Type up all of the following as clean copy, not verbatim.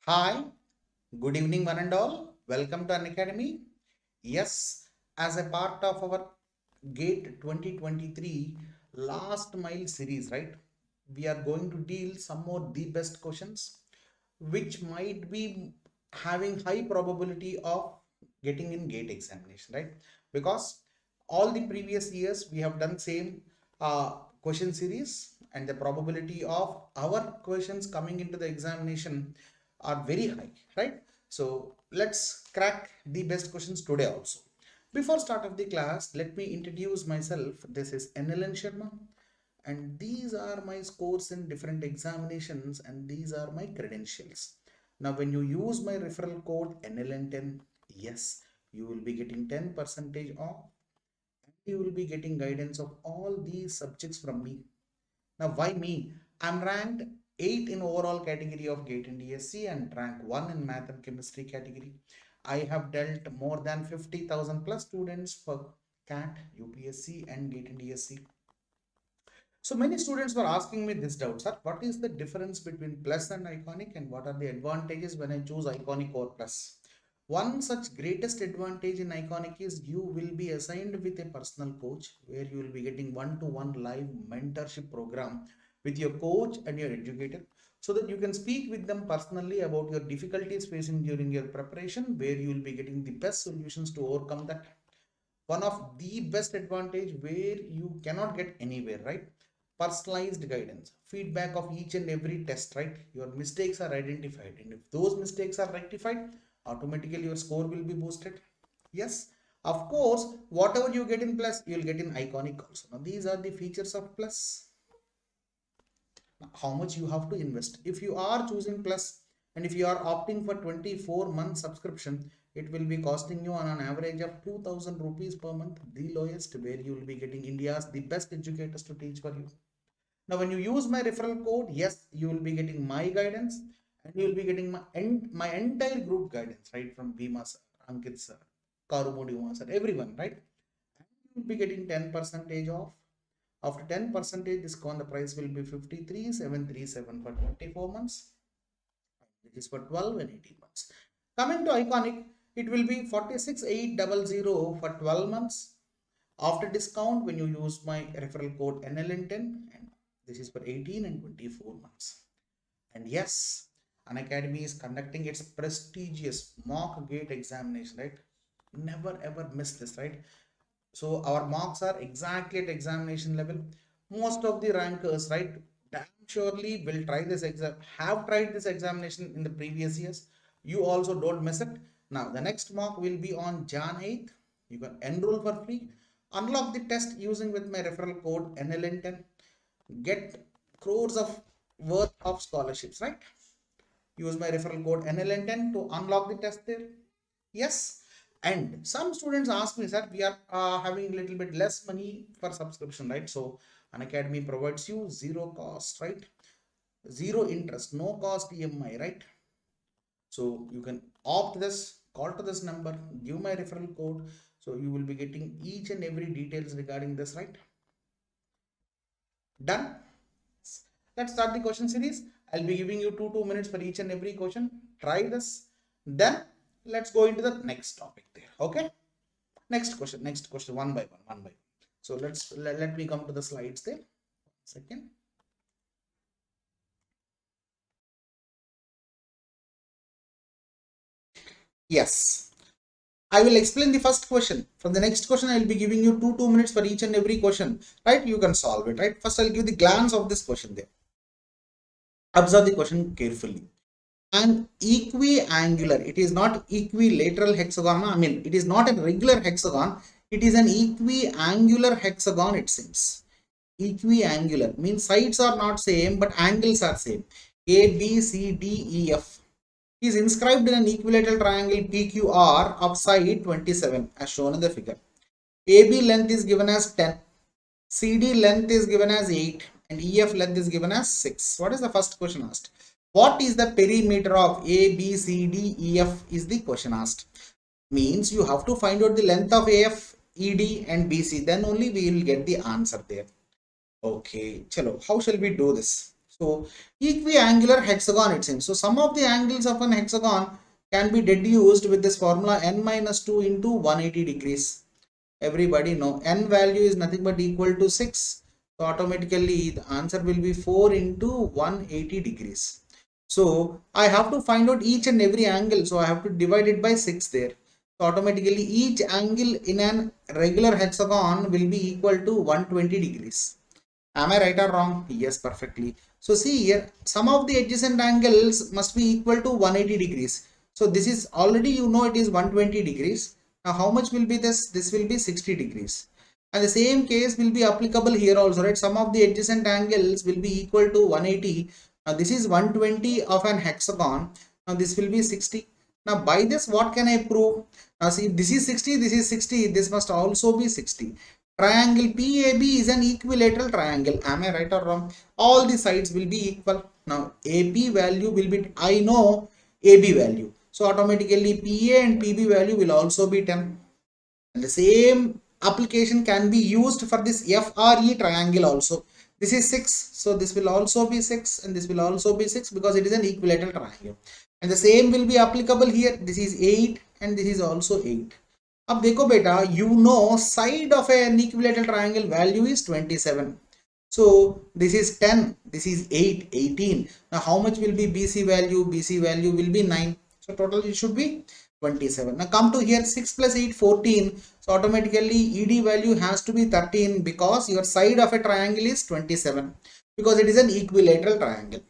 Hi, good evening, one and all. Welcome to Unacademy. Yes, as a part of our GATE 2023 last mile series, right? We are going to deal some more the best questions which might be having high probability of getting in GATE examination, right? Because all the previous years we have done same question series and the probability of our questions coming into the examination are very high, right? So let's crack the best questions today also. Before start of the class, let me introduce myself. This is NLN Sharma and these are my scores in different examinations and these are my credentials. Now when you use my referral code NLN10, yes, you will be getting 10% off and you will be getting guidance of all these subjects from me. Now, why me? I'm ranked 8 in overall category of GATE and ESE and rank 1 in math and chemistry category. I have dealt more than 50,000 plus students for CAT, UPSC and GATE and ESE. So many students were asking me this doubt, sir, what is the difference between plus and iconic and what are the advantages when I choose iconic or plus? One such greatest advantage in iconic is you will be assigned with a personal coach where you will be getting one-to-one live mentorship program with your coach and your educator so that you can speak with them personally about your difficulties facing during your preparation where you will be getting the best solutions to overcome that. One of the best advantage where you cannot get anywhere, right? Personalized guidance, feedback of each and every test, right? Your mistakes are identified and if those mistakes are rectified, automatically your score will be boosted. Yes, of course, whatever you get in plus, you'll get in iconic also. Now these are the features of plus. Now, how much you have to invest? If you are choosing plus and if you are opting for 24-month subscription, it will be costing you on an average of 2000 rupees per month, the lowest, where you will be getting India's the best educators to teach for you. Now, when you use my referral code, yes, you will be getting my guidance and you will be getting my entire group guidance, right? From Bhima sir, Ankit sir, Karumudi sir, everyone, right? And you will be getting 10% off. After 10% discount, the price will be 53,737 for 24 months. This is for 12 and 18 months. Coming to iconic, it will be 46,800 for 12 months. After discount, when you use my referral code NLN10, and this is for 18 and 24 months. And yes, Unacademy is conducting its prestigious mock gate examination, right? Never ever miss this, right? So our marks are exactly at examination level. Most of the rankers, right, damn surely will try this exam, have tried this examination in the previous years. You also don't miss it. Now the next mock will be on Jan 8th. You can enroll for free. Unlock the test using with my referral code NLN10. Get crores of worth of scholarships, right? Use my referral code NLN10 to unlock the test there. Yes. And some students ask me, sir, we are having a little bit less money for subscription, right? So Unacademy provides you zero cost, right? Zero interest, no cost EMI, right? So you can opt this, call to this number, give my referral code. So you will be getting each and every details regarding this, right? Done. Let's start the question series. I'll be giving you two minutes for each and every question. Try this. Then let's go into the next topic there. Okay. Next question, one by one. So let me come to the slides there. 1 second. Yes. I will explain the first question. From the next question, I will be giving you two minutes for each and every question. Right? You can solve it. Right? First, I'll give the glance of this question there. Observe the question carefully. An equiangular, it is not equilateral hexagon. I mean, it is not a regular hexagon. It is an equiangular hexagon, it seems. Equiangular means sides are not same, but angles are same. A, B, C, D, E, F is inscribed in an equilateral triangle PQR of side 27 as shown in the figure. AB length is given as 10, CD length is given as 8 and EF length is given as 6. What is the first question asked? What is the perimeter of A, B, C, D, E, F is the question asked. Means you have to find out the length of AF, ED and BC. Then only we will get the answer there. Okay, chalo, how shall we do this? So equiangular hexagon it seems. So some of the angles of an hexagon can be deduced with this formula n minus 2 into 180 degrees. Everybody know n value is nothing but equal to 6. So automatically the answer will be 4 into 180 degrees. So I have to find out each and every angle. So I have to divide it by 6 there. So automatically each angle in an regular hexagon will be equal to 120 degrees. Am I right or wrong? Yes, perfectly. So see here, some of the adjacent angles must be equal to 180 degrees. So this is already, you know, it is 120 degrees. Now how much will be this? This will be 60 degrees. And the same case will be applicable here also, right? Some of the adjacent angles will be equal to 180. Now this is 120 of an hexagon. Now this will be 60. Now by this, what can I prove? Now see, this is 60, this is 60. This must also be 60. Triangle PAB is an equilateral triangle. Am I right or wrong? All the sides will be equal. Now AP value will be, I know AB value. So automatically PA and PB value will also be 10. And the same application can be used for this FRE triangle also. This is 6. So this will also be 6 and this will also be 6 because it is an equilateral triangle. And the same will be applicable here. This is 8 and this is also 8. अब देखो बेटा, you know side of an equilateral triangle value is 27. So this is 10, this is 8, 18. Now how much will be BC value? BC value will be 9. So total it should be 27. Now come to here, 6 plus 8, 14. So automatically ED value has to be 13 because your side of a triangle is 27 because it is an equilateral triangle.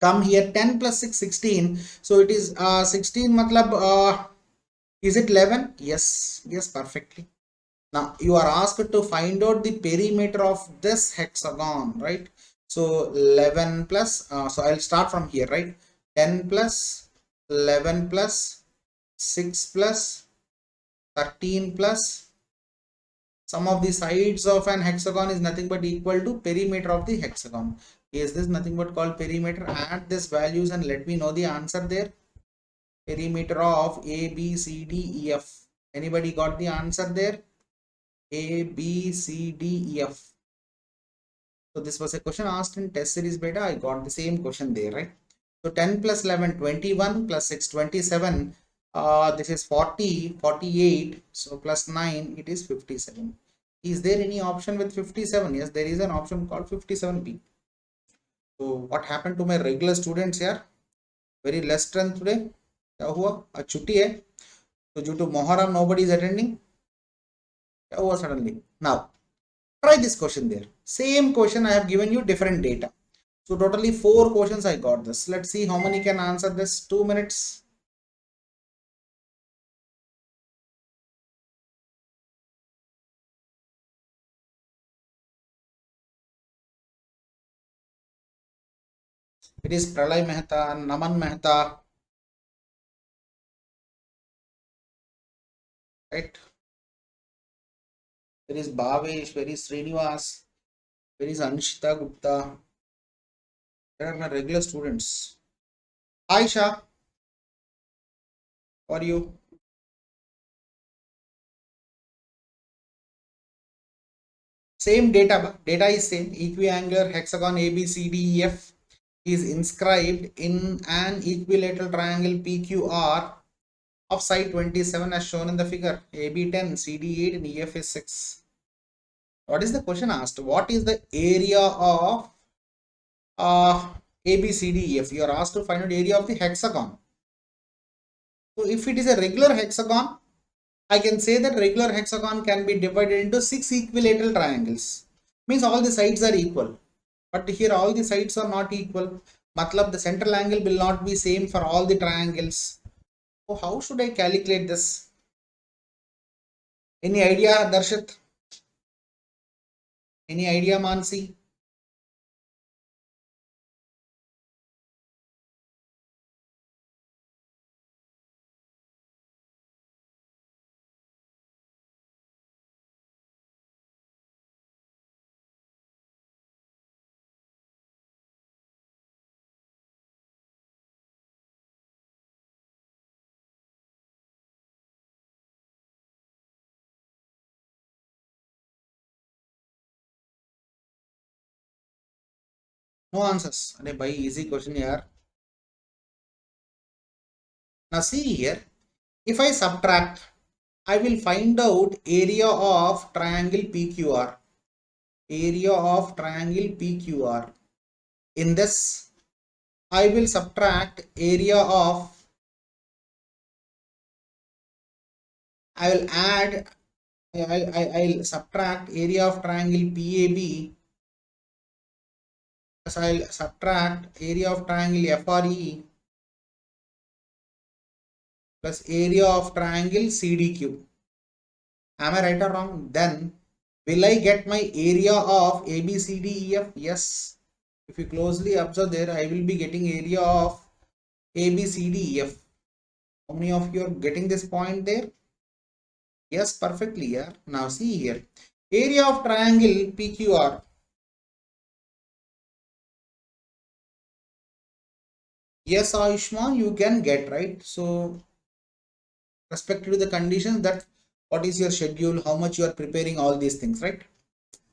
Come here, 10 plus 6, 16. So it is 16 matlab is it 11? Yes, yes, perfectly. Now you are asked to find out the perimeter of this hexagon, right? So 11 plus, so I'll start from here, right? 10 plus 11 plus 6 plus 13 plus sum of the sides of an hexagon is nothing but equal to perimeter of the hexagon. Is this nothing but called perimeter? Add these values and let me know the answer there. Perimeter of A, B, C, D, E, F. Anybody got the answer there? A, B, C, D, E, F. So this was a question asked in test series beta. I got the same question there, right? So 10 plus 11, 21 plus 6, 27. This is 40, 48. So plus 9, it is 57. Is there any option with 57? Yes, there is an option called 57B. So what happened to my regular students here? Very less strength today. क्या हुआ? आज छुट्टी है. So due to Moharram, nobody is attending. क्या हुआ suddenly? Now try this question there. Same question I have given you different data. So totally 4 questions I got this. Let's see how many can answer this. 2 minutes. It is Pralay Mehta, Naman Mehta, right? There is Bhavesh, there is Srinivas, there is Anshita Gupta. There are my regular students. Aisha, how are you? Same data, data is same. Equiangular hexagon ABCDEF is inscribed in an equilateral triangle PQR of side 27 as shown in the figure. AB 10, CD 8 and EF is 6. What is the question asked? What is the area of ABCDEF? You are asked to find out area of the hexagon. So if it is a regular hexagon, I can say that regular hexagon can be divided into 6 equilateral triangles. Means all the sides are equal. But here all the sides are not equal. Matlab the central angle will not be same for all the triangles. So how should I calculate this? Any idea, Darshit? Any idea, Mansi? No answers. And by easy question here. Now see here, if I subtract, I will find out area of triangle PQR. Area of triangle PQR. In this, I will subtract area of, I will add, I'll subtract area of triangle PAB. So I'll subtract area of triangle FRE plus area of triangle CDQ. Am I right or wrong? Then will I get my area of ABCDEF? Yes. If you closely observe there, I will be getting area of ABCDEF. How many of you are getting this point there? Yes, perfectly. Yeah. Now see here. Area of triangle PQR. Yes, Ayushman, you can get, right? So respect to the conditions, that what is your schedule, how much you are preparing, all these things, right?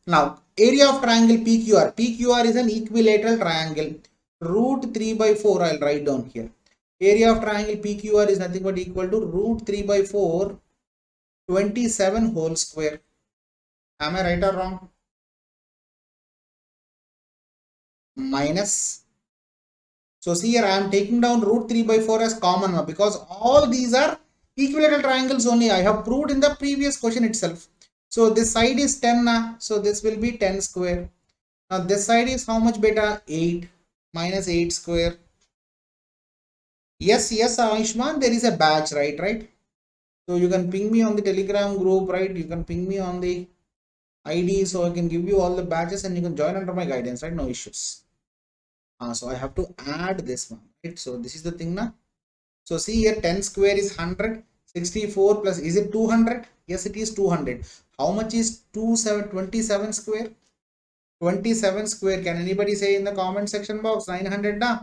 Now, area of triangle PQR. PQR is an equilateral triangle. Root 3 by 4 I'll write down here. Area of triangle PQR is nothing but equal to root 3 by 4, 27 whole square. Am I right or wrong? Minus. So see here, I am taking down root 3 by 4 as common now, because all these are equilateral triangles only. I have proved in the previous question itself. So this side is 10 now. So this will be 10 square. Now this side is how much beta? 8 minus 8 square. Yes, Ayushman, there is a batch, right? So you can ping me on the Telegram group, right? You can ping me on the ID, so I can give you all the batches and you can join under my guidance, right? No issues. So I have to add this one, right? So this is the thing now. So see here, 10 square is 100, 64 plus, is it 200? Yes, it is 200. How much is 27 square? 27 square. Can anybody say in the comment section box? 900 na?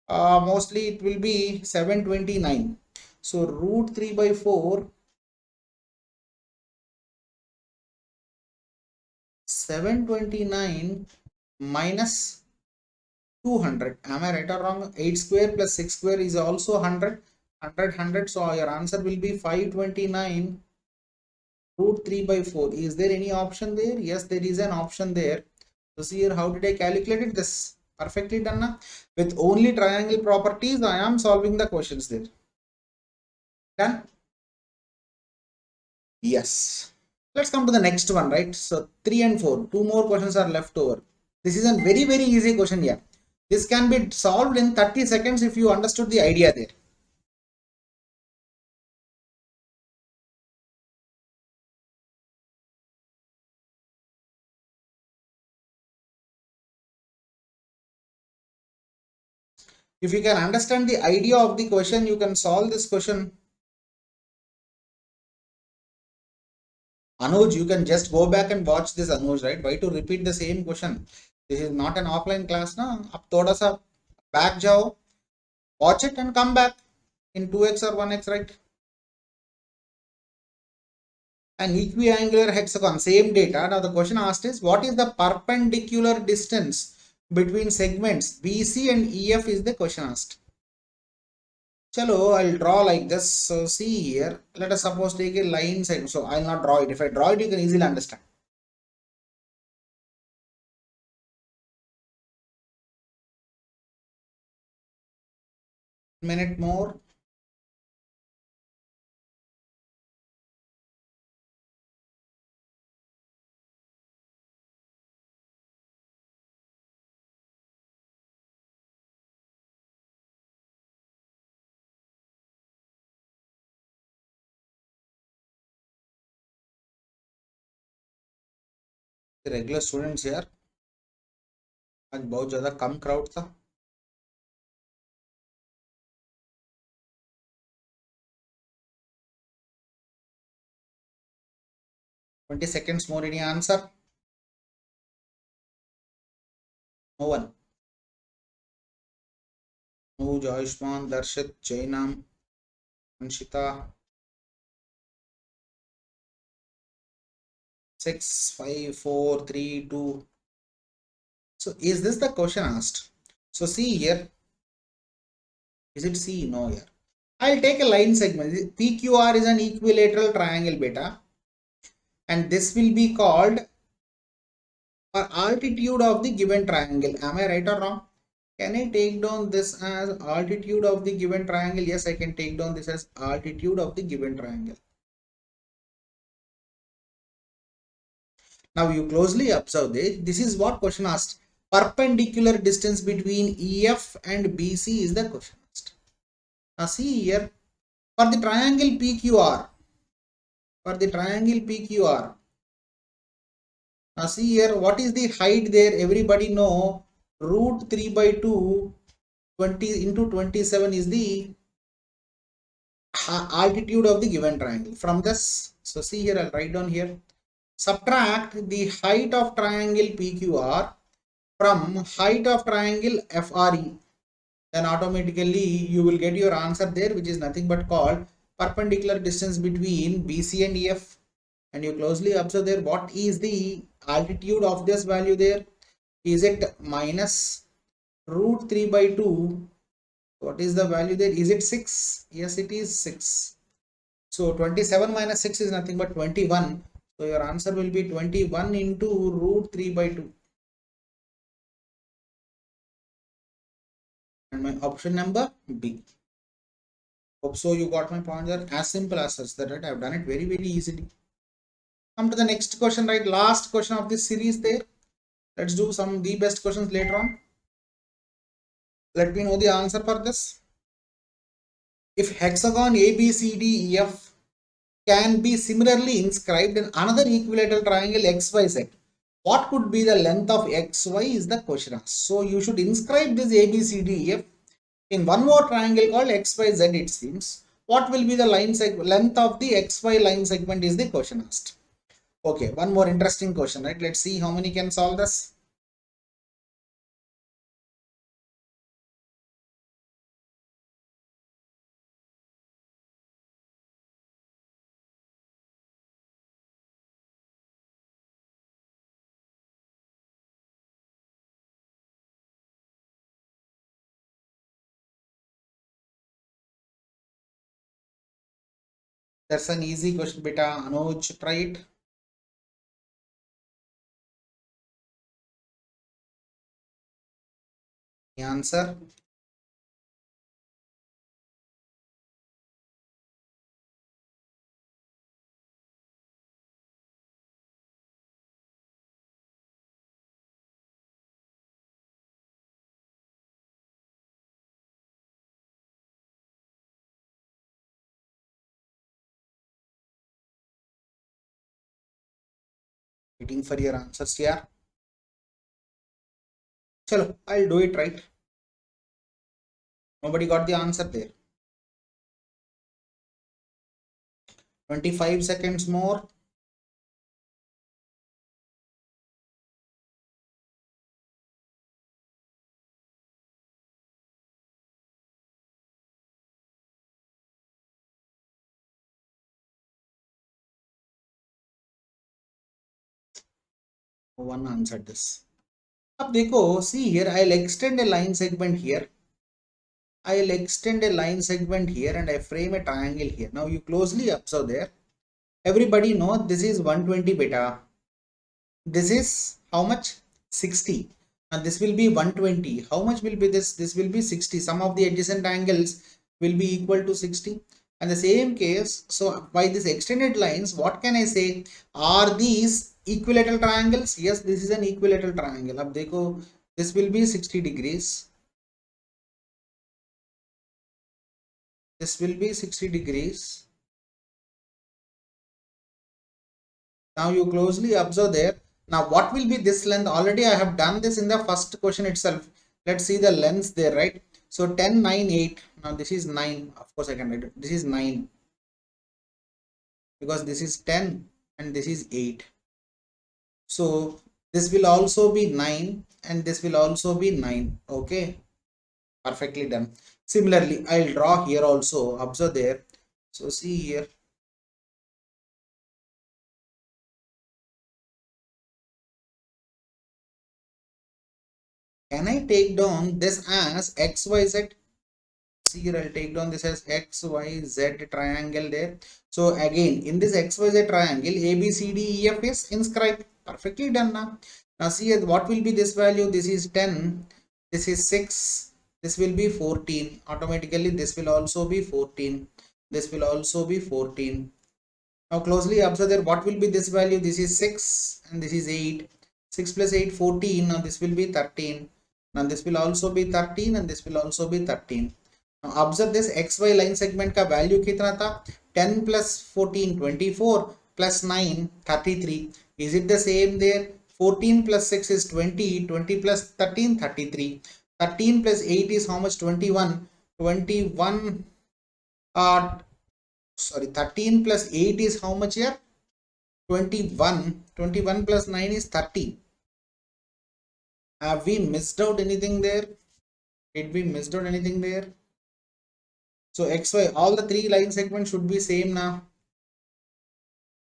Mostly it will be 729. So root 3 by 4, 729 minus 200. Am I right or wrong? 8 square plus 6 square is also 100. 100. So your answer will be 529 root 3 by 4. Is there any option there? Yes, there is an option there. So see here, how did I calculate it? This perfectly done na? With only triangle properties, I am solving the questions there. Done? Yes. Let's come to the next one, right? So 3 and 4, two more questions are left over. This is a very, very easy question here. This can be solved in 30 seconds if you understood the idea there. If you can understand the idea of the question, you can solve this question. Anuj, you can just go back and watch this, Anuj, right? Why to repeat the same question? This is not an offline class, na? Ab thoda sa back jao, watch it and come back in 2x or 1x, right? An equiangular hexagon, same data. Now the question asked is, what is the perpendicular distance between segments BC and EF is the question asked. Chalo, I'll draw like this. So see here, let us suppose take a line segment. So I'll not draw it. If I draw it, you can easily understand. Minute more. The regular students here. आज बहुत ज़्यादा कम crowd था. 20 seconds more. Any answer? No one. No. Ayushman, Darshit, Jainam, Anshita. 6, 5, 4, 3, 2. So is this the question asked? So see here, is it C? No here. I'll take a line segment. PQR is an equilateral triangle beta, and this will be called or altitude of the given triangle. Am I right or wrong? Can I take down this as altitude of the given triangle? Yes, I can take down this as altitude of the given triangle. Now you closely observe this. This is what question asked. Perpendicular distance between EF and BC is the question asked. Now see here, for the triangle PQR, now see here, what is the height there? Everybody know root 3 by 2, 20 into 27 is the altitude of the given triangle. From this, so see here, I'll write down here. Subtract the height of triangle PQR from height of triangle FRE. Then automatically you will get your answer there, which is nothing but called perpendicular distance between BC and EF. And you closely observe there, what is the altitude of this value there? Is it minus root 3 by 2? What is the value there? Is it 6? Yes, it is 6. So 27 minus 6 is nothing but 21. So your answer will be 21 into root 3 by 2. And my option number B. Hope so you got my point there. As simple as such that, right? I have done it very, very easily. Come to the next question, right? Last question of this series there. Let's do some the best questions later on. Let me know the answer for this. If hexagon ABCDEF can be similarly inscribed in another equilateral triangle XYZ, what could be the length of XY is the question. So you should inscribe this ABCDEF in one more triangle called XYZ, it seems. What will be the length of the XY line segment is the question asked. Okay, one more interesting question, right? Let's see how many can solve this. That's an easy question, beta. Anuj, try it. The answer. Waiting for your answers here. Chalo, I'll do it right. Nobody got the answer there. 25 seconds more. No one answered this. Ab dekho, see here, I'll extend a line segment here. I'll extend a line segment here and I frame a triangle here. Now you closely observe there. Everybody know this is 120 beta. This is how much? 60. And this will be 120. How much will be this? This will be 60. Some of the adjacent angles will be equal to 60. And the same case, so by this extended lines, what can I say? Are these equilateral triangles? Yes, this is an equilateral triangle. Ab dekho, this will be 60 degrees. This will be 60 degrees. Now you closely observe there. Now what will be this length? Already I have done this in the first question itself. Let's see the lengths there, right? So 10, 9, 8. Now this is 9. Of course I can write it. This is 9. Because this is 10 and this is 8. So this will also be 9 and this will also be 9. Okay. Perfectly done. Similarly, I'll draw here also. Observe there. So see here. Can I take down this as XYZ? See here, I'll take down this as XYZ triangle there. So again, in this XYZ triangle, ABCDEF is inscribed. Perfectly done now. Now see here, what will be this value? This is 10. This is 6. This will be 14. Automatically, this will also be 14. This will also be 14. Now closely observe there, what will be this value? This is 6 and this is 8. 6 plus 8, 14. Now this will be 13. Now this will also be 13 and this will also be 13. Now observe this XY line segment का value कितना था? 10 plus 14, 24 plus 9, 33. Is it the same there? 14 plus 6 is 20. 20 plus 13, 33. 13 plus 8 is how much? 21. 21. 13 plus 8 is how much here? 21. 21 plus 9 is 30. Have we missed out anything there? Did we missed out anything there? So XY, all the three line segments should be same now.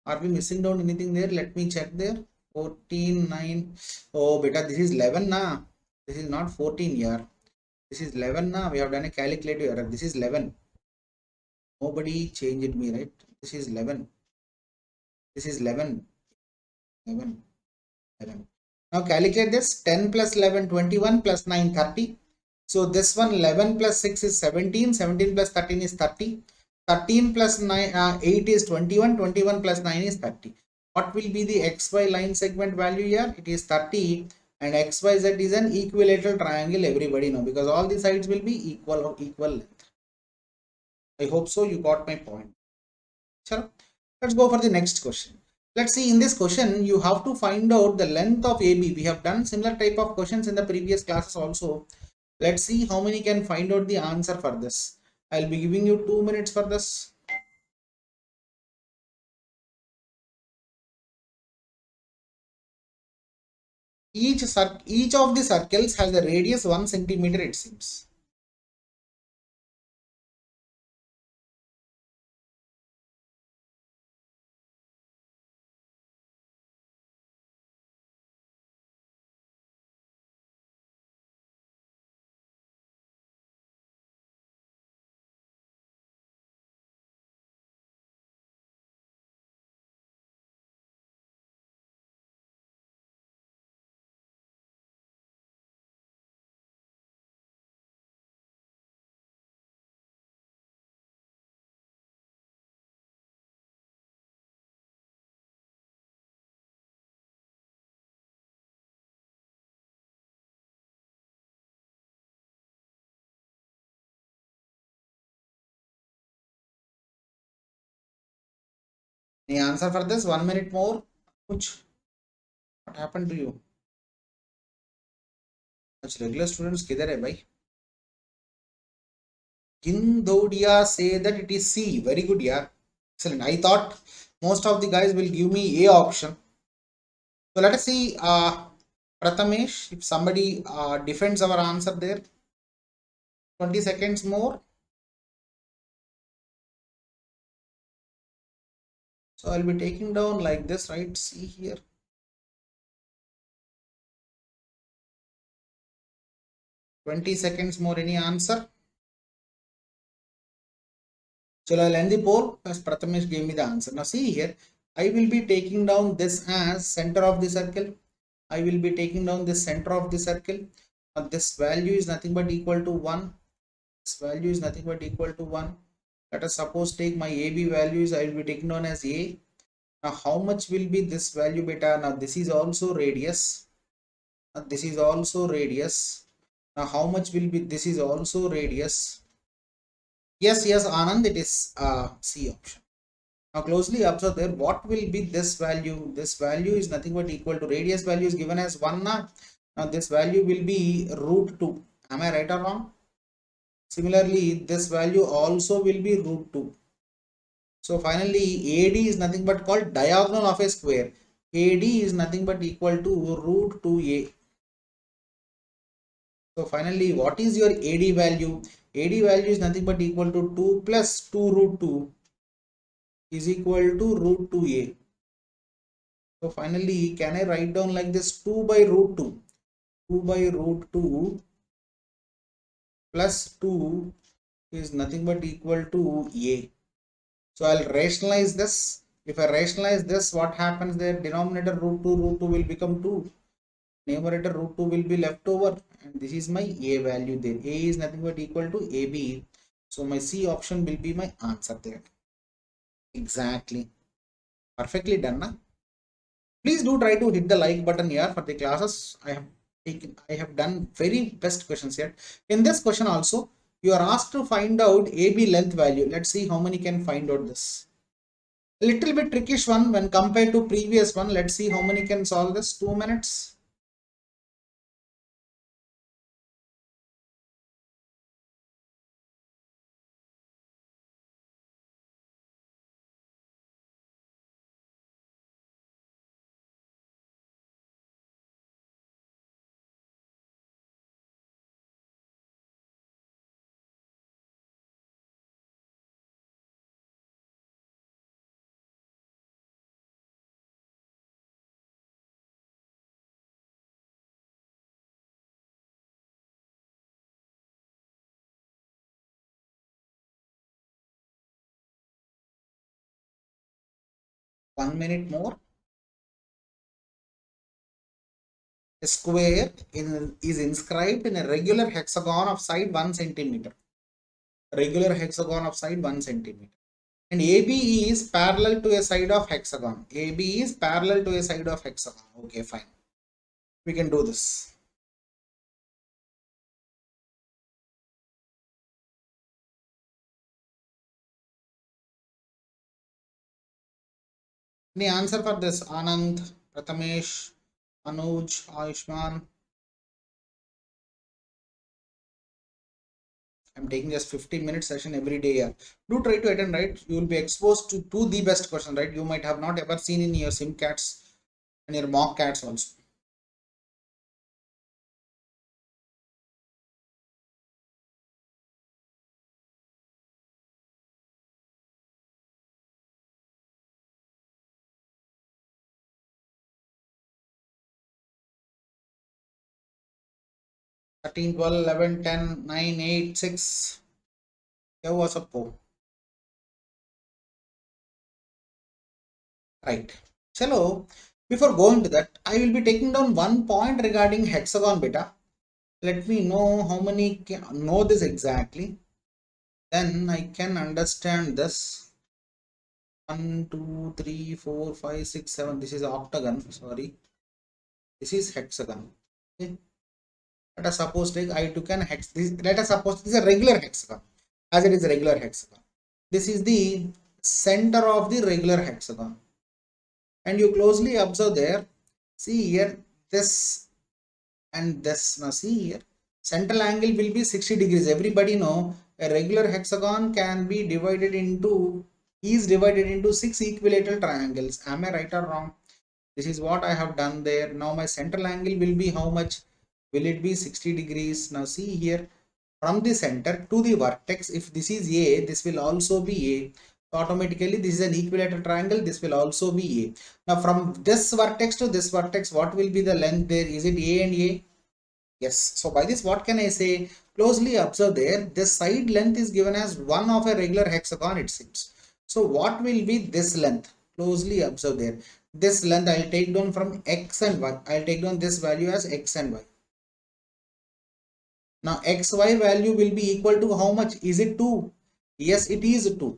Are we missing out anything there? Let me check there. 14, 9. Oh, beta, this is 11 now. This is not 14 here. This is 11 now. We have done a calculative error. This is 11. Nobody changed me, right? This is 11. This is 11. 11. 11. Now calculate this. 10 plus 11, 21 plus 9, 30. So this one 11 plus 6 is 17. 17 plus 13 is 30. 13 plus 9, 8 is 21. 21 plus 9 is 30. What will be the XY line segment value here? It is 30. And XYZ is an equilateral triangle, everybody know, because all the sides will be equal or equal length. I hope so you got my point. Sure. Let's go for the next question. Let's see, in this question you have to find out the length of AB. We have done similar type of questions in the previous classes also. Let's see how many can find out the answer for this. I'll be giving you 2 minutes for this. Each of the circles has a radius 1 centimeter, it seems. The answer for this, 1 minute more. What happened to you? Regular students kidhar hai bhai? Gindodia say that it is C. Very good, yeah. Excellent. I thought most of the guys will give me A option. So let us see, Prathamesh, if somebody defends our answer there. 20 seconds more. So I'll be taking down like this, right? See here. "20 seconds more, any answer?" So I'll end the poll as Prathamesh gave me the answer. Now see here, I will be taking down this as center of the circle. I will be taking down the center of the circle. Now this value is nothing but equal to 1. This value is nothing but equal to 1. Let us suppose take my AB values. I will be taking down as A. Now how much will be this value beta? Now this is also radius. Now this is also radius. Now how much will be, this is also radius. Yes, Anand, it is C option. Now closely observe there, what will be this value? This value is nothing but equal to, radius value is given as 1 now. Now this value will be root 2. Am I right or wrong? Similarly, this value also will be root 2. So finally, AD is nothing but called diagonal of a square. AD is nothing but equal to root 2A. So finally, what is your AD value? AD value is nothing but equal to 2 plus 2 root 2 is equal to root 2A. So finally, can I write down like this, 2 by root 2? 2 by root 2 plus 2 is nothing but equal to a. So I'll rationalize this. If I rationalize this, what happens there? Denominator root 2 will become 2. Numerator root 2 will be left over. And this is my a value there. A is nothing but equal to AB. So my C option will be my answer there. Exactly. Perfectly done. Na? Please do try to hit the like button here for the classes. I have done very best questions here. In this question also, you are asked to find out AB length value. Let's see how many can find out this. Little bit trickish one when compared to previous one. Let's see how many can solve this. 2 minutes. One minute more. A square is inscribed in a regular hexagon of side 1 centimeter. Regular hexagon of side 1 centimeter. And AB is parallel to a side of hexagon. AB is parallel to a side of hexagon. Okay, fine. We can do this. Any answer for this? Anand, Prathamesh, Anuj, Ayushman. I'm taking just 15-minute session every day here. Do try to attend, right? You will be exposed to the best question, right? You might have not ever seen in your sim cats and your mock cats also. Thirteen, 12, 11, 10, 9, 8, 6. क्या हुआ सबको? Right. Chalo, before going to that, I will be taking down one point regarding hexagon beta. Let me know how many can know this exactly. Then I can understand this. 1, 2, 3, 4, 5, 6, 7. This is octagon. Sorry. This is hexagon. Okay. Let us suppose take I took an hex. Let us suppose this is a regular hexagon. As it is a regular hexagon. This is the center of the regular hexagon. And you closely observe there. See here this and this. Now see here. Central angle will be 60 degrees. Everybody know a regular hexagon can be divided into is divided into 6 equilateral triangles. Am I right or wrong? This is what I have done there. Now my central angle will be how much? Will it be 60 degrees? Now see here, from the center to the vertex, if this is A, this will also be A. So automatically this is an equilateral triangle, this will also be A. Now from this vertex to this vertex, what will be the length there? Is it A and A? Yes. So by this, what can I say? Closely observe there, this side length is given as 1 of a regular hexagon, it seems. So what will be this length? Closely observe there. This length I will take down from X and Y. I will take down this value as X and Y. Now XY value will be equal to how much? Is it 2? Yes, it is 2.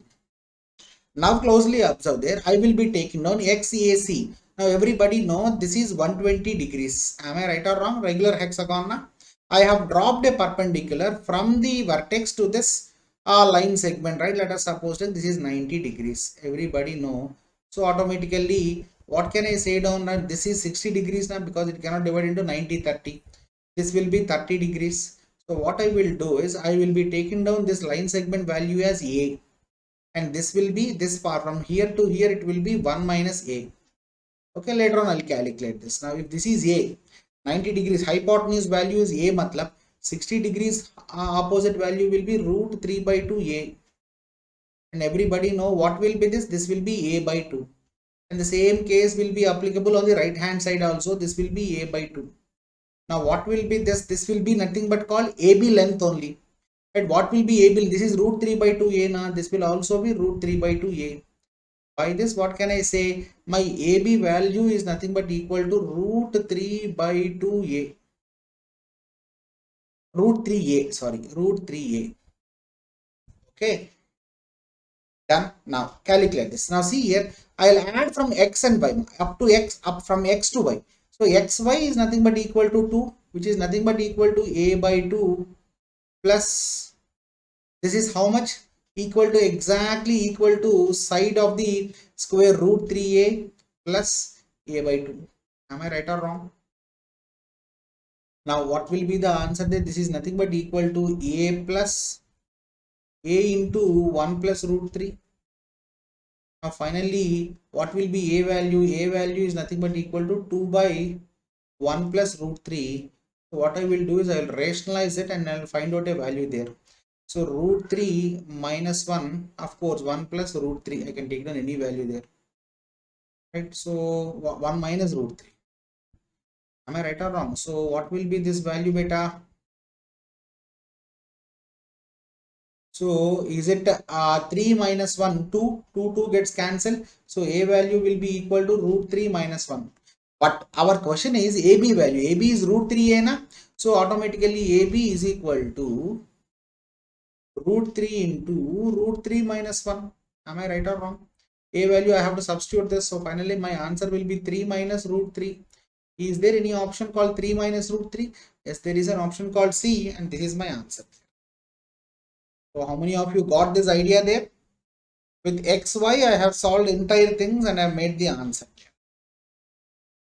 Now closely observe there. I will be taking down XAC. Now everybody know this is 120 degrees. Am I right or wrong? Regular hexagon. Na? I have dropped a perpendicular from the vertex to this line segment, right? Let us suppose that this is 90 degrees. Everybody know. So automatically, what can I say down now? This is 60 degrees now because it cannot divide into 90, 30. This will be 30 degrees. So what I will do is I will be taking down this line segment value as A. And this will be this part from here to here, it will be 1 minus A. Okay, later on I'll calculate this. Now if this is A, 90 degrees hypotenuse value is A, matlab 60 degrees opposite value will be root 3 by 2 A. And everybody know what will be this? This will be A by 2. And the same case will be applicable on the right hand side also. This will be A by 2. Now what will be this? This will be nothing but called AB length only. And what will be AB? This is root 3 by 2A now. This will also be root 3 by 2A. By this, what can I say? My AB value is nothing but equal to root 3 by 2A. Root 3A, sorry, root 3A. Okay, done. Now calculate this. Now see here, I'll add from x and y up to x, up from x to y. So xy is nothing but equal to 2, which is nothing but equal to a by 2 plus, this is how much? Equal to, exactly equal to side of the square root 3a plus a by 2. Am I right or wrong? Now what will be the answer there? This is nothing but equal to a plus a into 1 plus root 3. Now finally, what will be a value? A value is nothing but equal to 2 by 1 plus root 3. So what I will do is I will rationalize it and I will find out a value there. So root 3 minus 1, of course 1 plus root 3, I can take down any value there. Right, so 1 minus root 3. Am I right or wrong? So what will be this value, beta? So is it 3 minus 1, 2, 2 gets cancelled. So a value will be equal to root 3 minus 1. But our question is AB value. AB is root 3a na? So automatically AB is equal to root 3 into root 3 minus 1. Am I right or wrong? A value I have to substitute this. So finally my answer will be 3 minus root 3. Is there any option called 3 minus root 3? Yes, there is an option called C, and this is my answer. So how many of you got this idea there? With XY I have solved entire things and I have made the answer.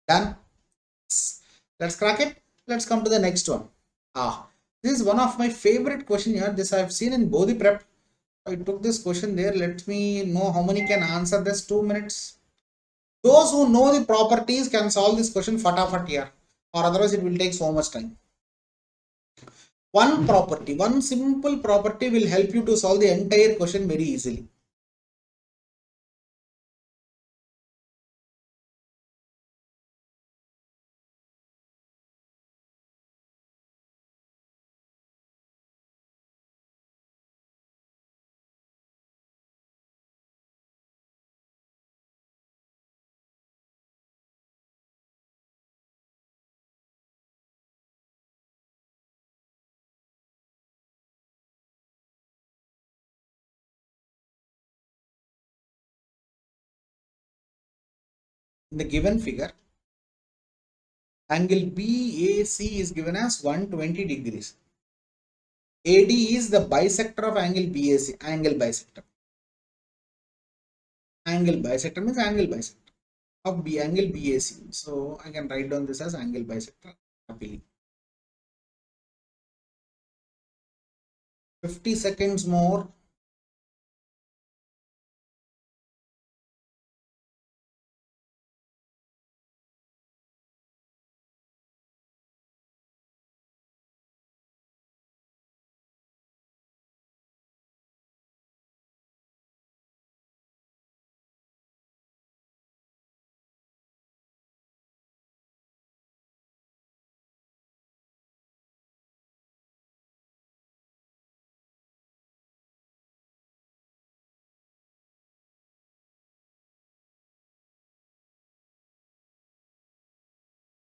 Done. Let's crack it. Let's come to the next one. This is one of my favorite question here. This I have seen in Bodhi Prep. I took this question there. Let me know how many can answer this. 2 minutes. Those who know the properties can solve this question fatafat here, or otherwise it will take so much time. One property, one simple property will help you to solve the entire question very easily. In the given figure, angle BAC is given as 120 degrees. AD is the bisector of angle BAC, angle bisector. Angle bisector means angle bisector of B, angle BAC. So I can write down this as angle bisector happily. 50 seconds more.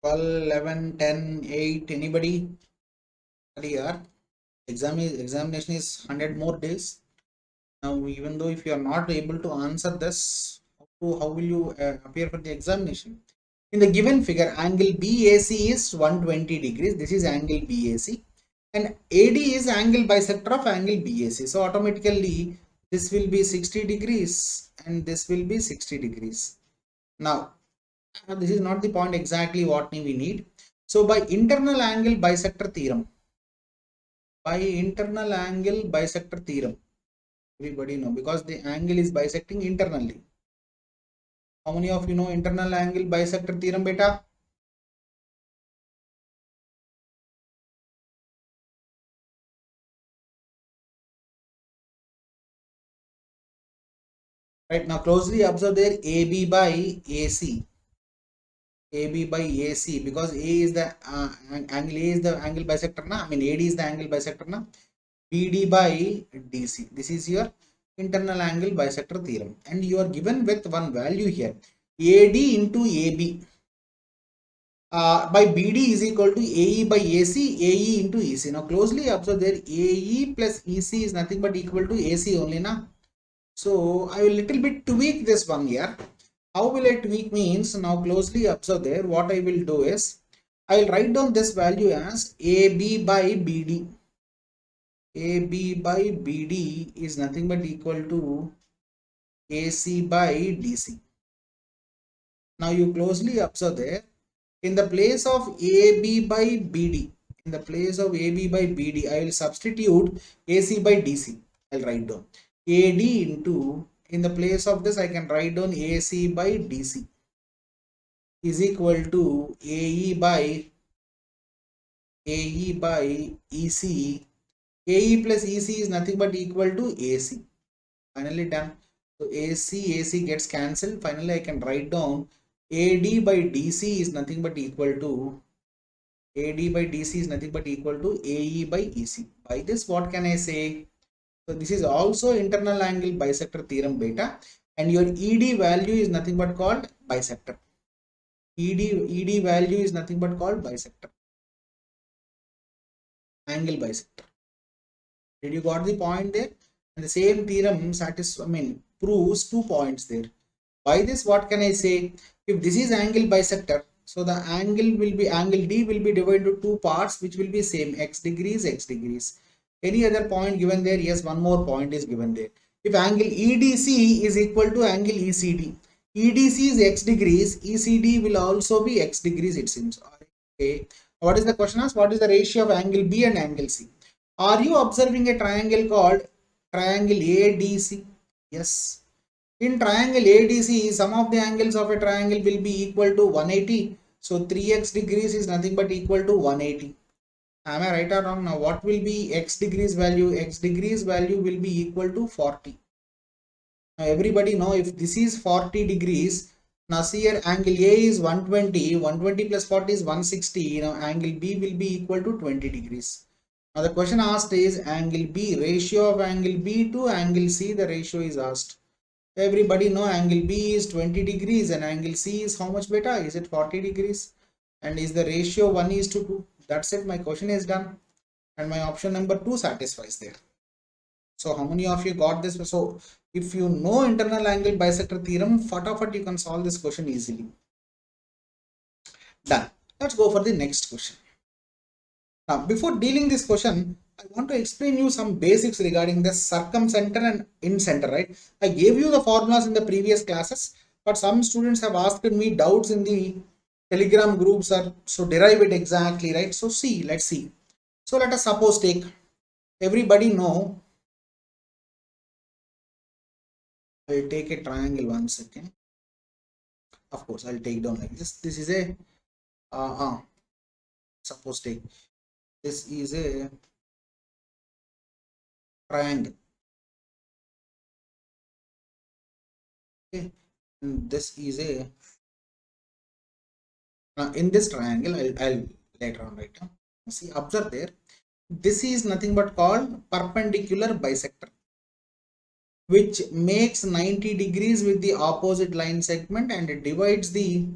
Twelve, 11, 10, 8, anybody? Here, examination is 100 more days. Now, even though if you are not able to answer this, how will you appear for the examination? In the given figure, angle BAC is 120 degrees. This is angle BAC. And AD is angle bisector of angle BAC. So automatically, this will be 60 degrees and this will be 60 degrees. Now, this is not the point exactly what we need. So by internal angle bisector theorem, everybody know, because the angle is bisecting internally. How many of you know internal angle bisector theorem, beta? Right, now closely observe there AB by AC. AB by AC, because A is the angle, A is the angle bisector na, I mean AD is the angle bisector na, BD by DC. This is your internal angle bisector theorem, and you are given with one value here, AD into AB by BD is equal to AE by AC, AE into EC. Now closely observe there, AE plus EC is nothing but equal to AC only na. So I will little bit tweak this one here. How will I tweak means, now closely observe there, what I will do is, I will write down this value as AB by BD. AB by BD is nothing but equal to AC by DC. Now you closely observe there, in the place of AB by BD, in the place of AB by BD, I will substitute AC by DC. I'll write down AD into, in the place of this I can write down AC by DC is equal to AE by EC. AE plus EC is nothing but equal to AC. Finally done. So AC gets cancelled. Finally, I can write down AD by DC is nothing but equal to AD by DC is nothing but equal to AE by EC. By this, what can I say? So this is also internal angle bisector theorem beta, and your ED value is nothing but called bisector. ED value is nothing but called bisector. Angle bisector. Did you got the point there? And the same theorem proves 2 points there. By this, what can I say? If this is angle bisector, so the angle will be, angle D will be divided into 2 parts, which will be same, x degrees, x degrees. Any other point given there? Yes, one more point is given there. If angle EDC is equal to angle ECD, EDC is x degrees, ECD will also be x degrees, it seems. Okay. What is the question asked? What is the ratio of angle B and angle C? Are you observing a triangle called triangle ADC? Yes. In triangle ADC, sum of the angles of a triangle will be equal to 180. So 3x degrees is nothing but equal to 180. Am I right or wrong? Now what will be x degrees value? X degrees value will be equal to 40. Now everybody know, if this is 40 degrees, now see here angle A is 120, 120 plus 40 is 160. Now angle B will be equal to 20 degrees. Now the question asked is angle B, ratio of angle B to angle C, the ratio is asked. Everybody know angle B is 20 degrees and angle C is how much beta? Is it 40 degrees? And is the ratio 1:2? That's it. My question is done. And my option number 2 satisfies there. So how many of you got this? So if you know internal angle bisector theorem, fatafat you can solve this question easily. Done. Let's go for the next question. Now before dealing this question, I want to explain you some basics regarding the circumcenter and incenter, right? I gave you the formulas in the previous classes, but some students have asked me doubts in the Telegram groups, are so derive it exactly, right? So see, let's see. So let us suppose take, everybody know, I'll take a triangle 1 second. Of course, I'll take down like this. This is a suppose take, this is a triangle. Okay, and this is a in this triangle, I'll later on write down. See, observe there, this is nothing but called perpendicular bisector, which makes 90 degrees with the opposite line segment, and it divides the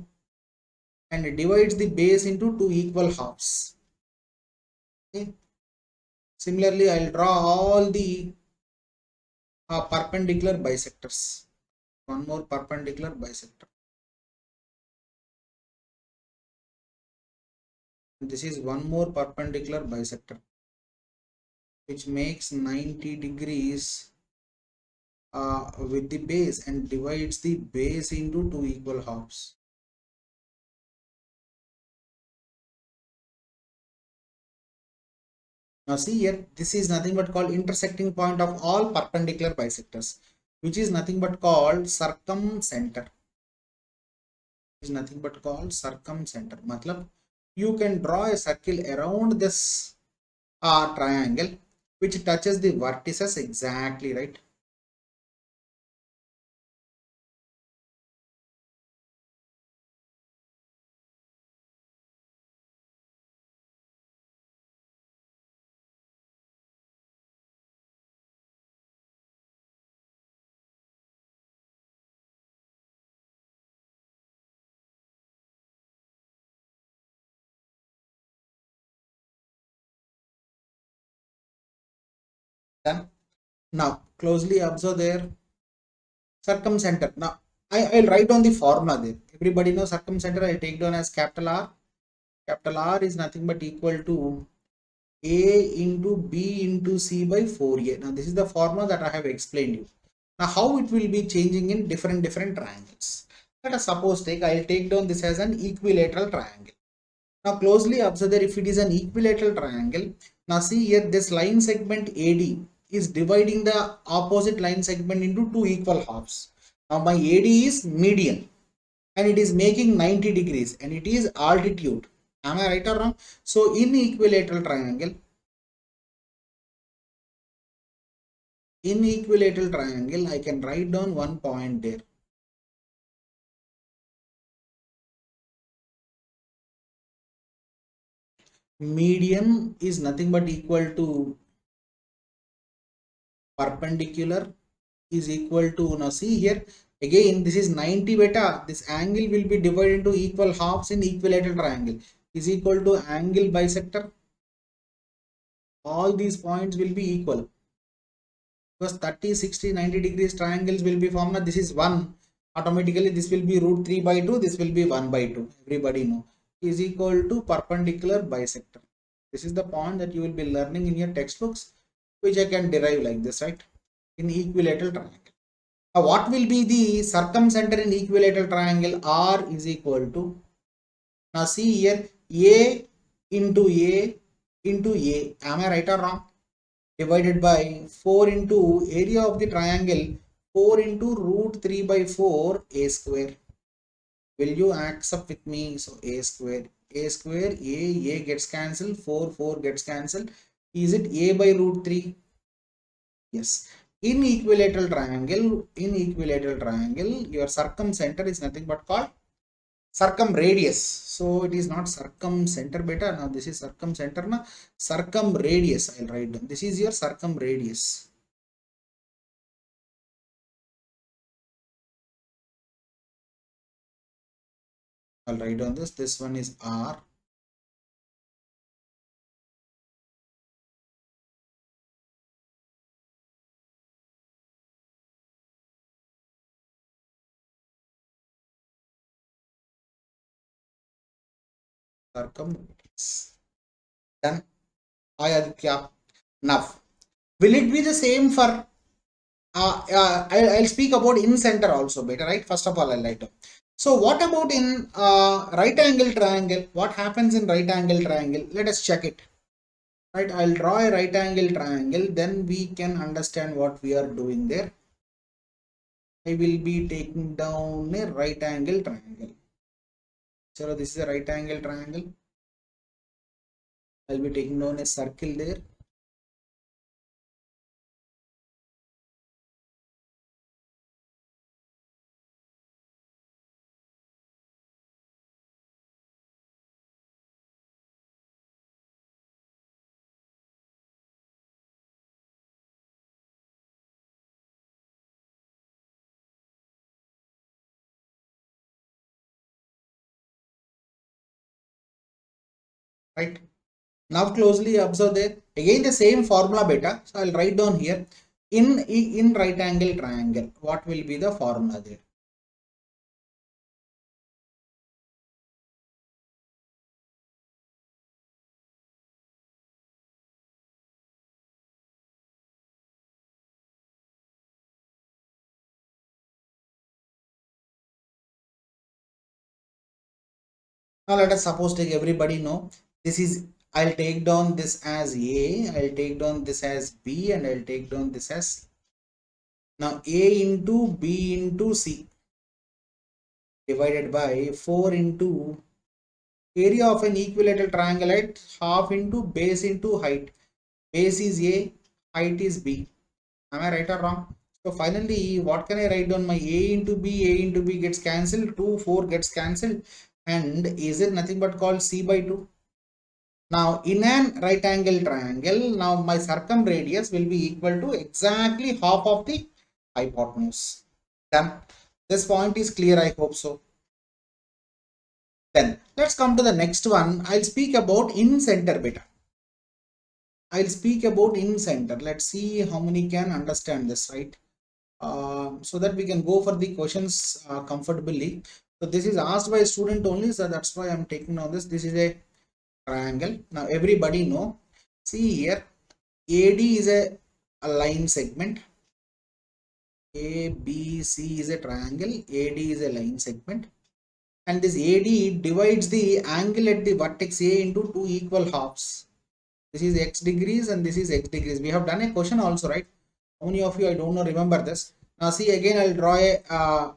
base into 2 equal halves. Okay. Similarly, I'll draw all the perpendicular bisectors. One more perpendicular bisector. This is one more perpendicular bisector, which makes 90 degrees with the base and divides the base into 2 equal halves. Now see here, this is nothing but called intersecting point of all perpendicular bisectors, which is nothing but called circumcenter. Is nothing but called circumcenter. Matlab, you can draw a circle around this triangle, which touches the vertices exactly, right? Done. Now closely observe there. Circumcenter. Now I'll write down the formula there. Everybody knows circumcenter. I'll take down as capital R. Capital R is nothing but equal to A into B into C by 4A. Now this is the formula that I have explained you. Now how it will be changing in different triangles. Let us suppose I'll take down this as an equilateral triangle. Now closely observe that if it is an equilateral triangle, now see here this line segment AD is dividing the opposite line segment into two equal halves. Now my AD is median and it is making 90 degrees and it is altitude. Am I right or wrong? So in equilateral triangle, I can write down one point there. Median is nothing but equal to perpendicular is equal to, now see here again, this is 90 beta. This angle will be divided into equal halves in equilateral triangle is equal to angle bisector. All these points will be equal because 30, 60, 90 degrees triangles will be formed. This is 1. Automatically this will be root 3 by 2. This will be 1 by 2. Everybody know is equal to perpendicular bisector. This is the point that you will be learning in your textbooks, which I can derive like this, right? In equilateral triangle. Now what will be the circumcenter in equilateral triangle? R is equal to, now see here, A into A into A. Am I right or wrong? Divided by 4 into area of the triangle, 4 into root 3 by 4 A square. Will you accept with me? So A square, A gets cancelled, 4 gets cancelled. Is it A by root 3? Yes. In equilateral triangle, your circumcenter is nothing but called circumradius. So it is not circumcenter beta. Now this is circumcenter. Now circumradius, I'll write down. This is your circumradius. I'll write down this. This one is R. Circumradius. Done. Now, will it be the same for I'll speak about in center also better, right? First of all, I'll write down. So what about in right angle triangle? What happens in right angle triangle? Let us check it. Right, I'll draw a right angle triangle, then we can understand what we are doing there. I will be taking down a right angle triangle. So this is a right angle triangle. I'll be taking down a circle there. Right. Now closely observe there. Again the same formula beta. So I'll write down here. In right angle triangle, what will be the formula there? Now let us suppose everybody know this is, I'll take down this as A, I'll take down this as B, and I'll take down this as, now A into B into C divided by 4 into area of an equilateral triangle at half into base into height. Base is A, height is B. Am I right or wrong? So finally, what can I write down? My A into B gets cancelled, 2, 4 gets cancelled, and is it nothing but called C by 2? Now in an right angle triangle, now my circumradius will be equal to exactly half of the hypotenuse. Done. This point is clear, I hope so. Then let's come to the next one. I'll speak about in center beta. I'll speak about in center. Let's see how many can understand this, right? So that we can go for the questions comfortably. So this is asked by a student only, so that's why I'm taking on this. This is a triangle. Now everybody know. See here, AD is a line segment. ABC is a triangle. AD is a line segment. And this AD divides the angle at the vertex A into two equal halves. This is x degrees and this is x degrees. We have done a question also, right? How many of you, I don't know, remember this? Now see, again I'll draw a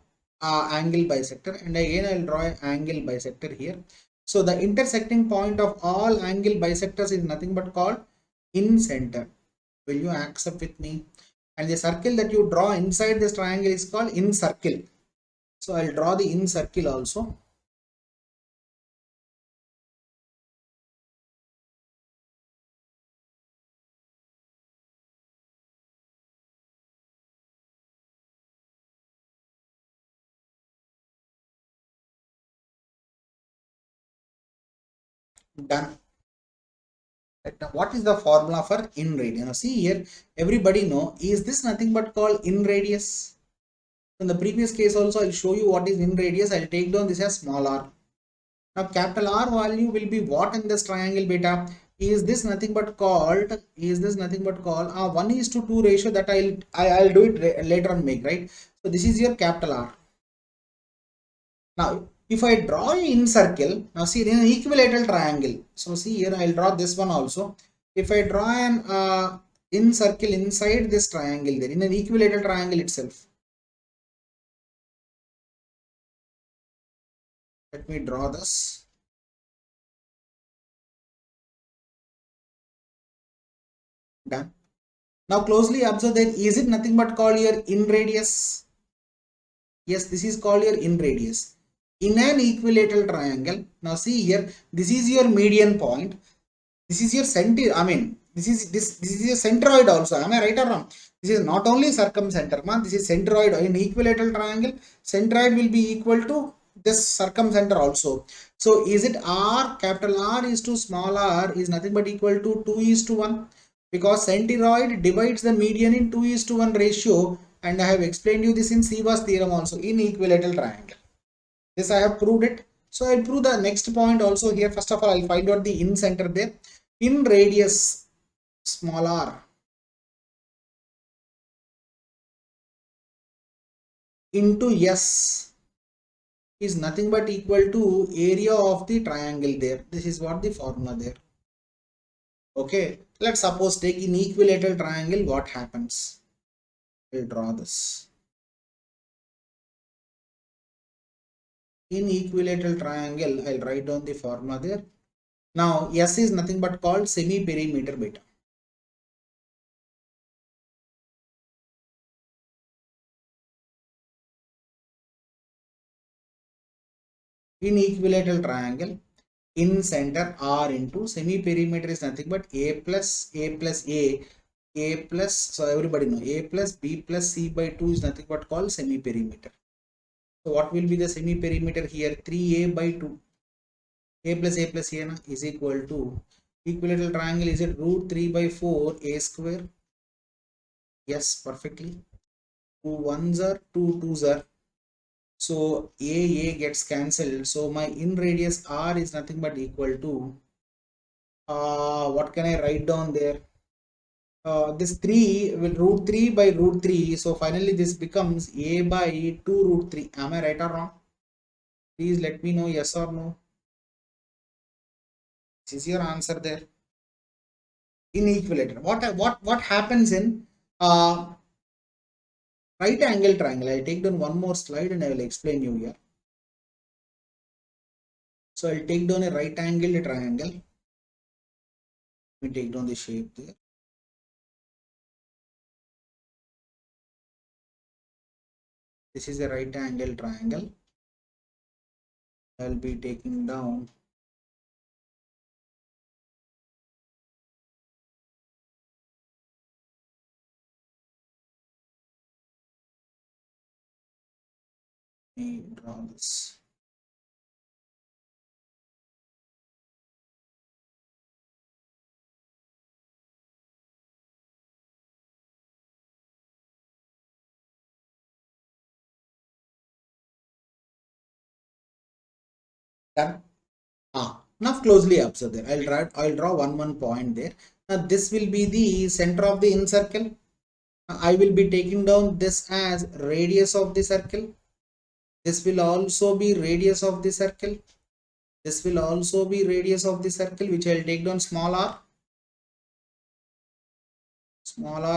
angle bisector, and again I'll draw an angle bisector here. So the intersecting point of all angle bisectors is nothing but called in center. Will you accept with me? And the circle that you draw inside this triangle is called in circle. So I'll draw the in circle also. Done. Now, what is the formula for in radius? Now see here, everybody know, is this nothing but called in radius? In the previous case also, I'll show you what is in radius. I'll take down this as small r. Now capital R value will be what in this triangle beta? Is this nothing but called, 1:2 ratio that I'll do it later on make, right? So this is your capital R. Now if I draw in circle, now see in an equilateral triangle. So see here, I'll draw this one also. If I draw an in circle inside this triangle there, in an equilateral triangle itself. Let me draw this. Done. Now closely observe that, is it nothing but called your in radius? Yes, this is called your in radius. In an equilateral triangle, now see here, this is your median point. This is your center. I mean, this is your centroid also. Am I right or wrong? This is not only circumcenter, man. This is centroid. In equilateral triangle, centroid will be equal to this circumcenter also. So is it R? Capital R is to small r is nothing but equal to 2:1, because centroid divides the median in 2:1 ratio, and I have explained you this in Siva's theorem also in equilateral triangle. This I have proved it. So I'll prove the next point also here. First of all, I'll find out the in center there. In radius small r into S is nothing but equal to area of the triangle there. This is what the formula there. Okay, let's suppose take in equilateral triangle, what happens? We'll draw this. In equilateral triangle, I'll write down the formula there. Now S is nothing but called semi perimeter beta. In equilateral triangle, in center R into semi perimeter is nothing but A plus A plus, so everybody know A plus B plus C by 2 is nothing but called semi perimeter. So what will be the semi perimeter here? 3A by 2. A plus A is equal to, equilateral triangle, is it root 3 by 4 A square? Yes, perfectly. 2 ones are 2 twos are. So A gets cancelled. So my in radius R is nothing but equal to, what can I write down there? This 3 will root 3 by root 3. So finally this becomes A by 2 root 3. Am I right or wrong? Please let me know, yes or no. This is your answer there. In equilateral. What happens in right angle triangle? I'll take down one more slide and I will explain you here. So I'll take down a right angle triangle. Let me take down the shape there. This is a right angle triangle. I'll be taking down draw this. Done. Now closely observe there. I'll draw one point there. Now this will be the center of the in circle. I will be taking down this as radius of the circle. This will also be radius of the circle. This will also be radius of the circle, which I'll take down small r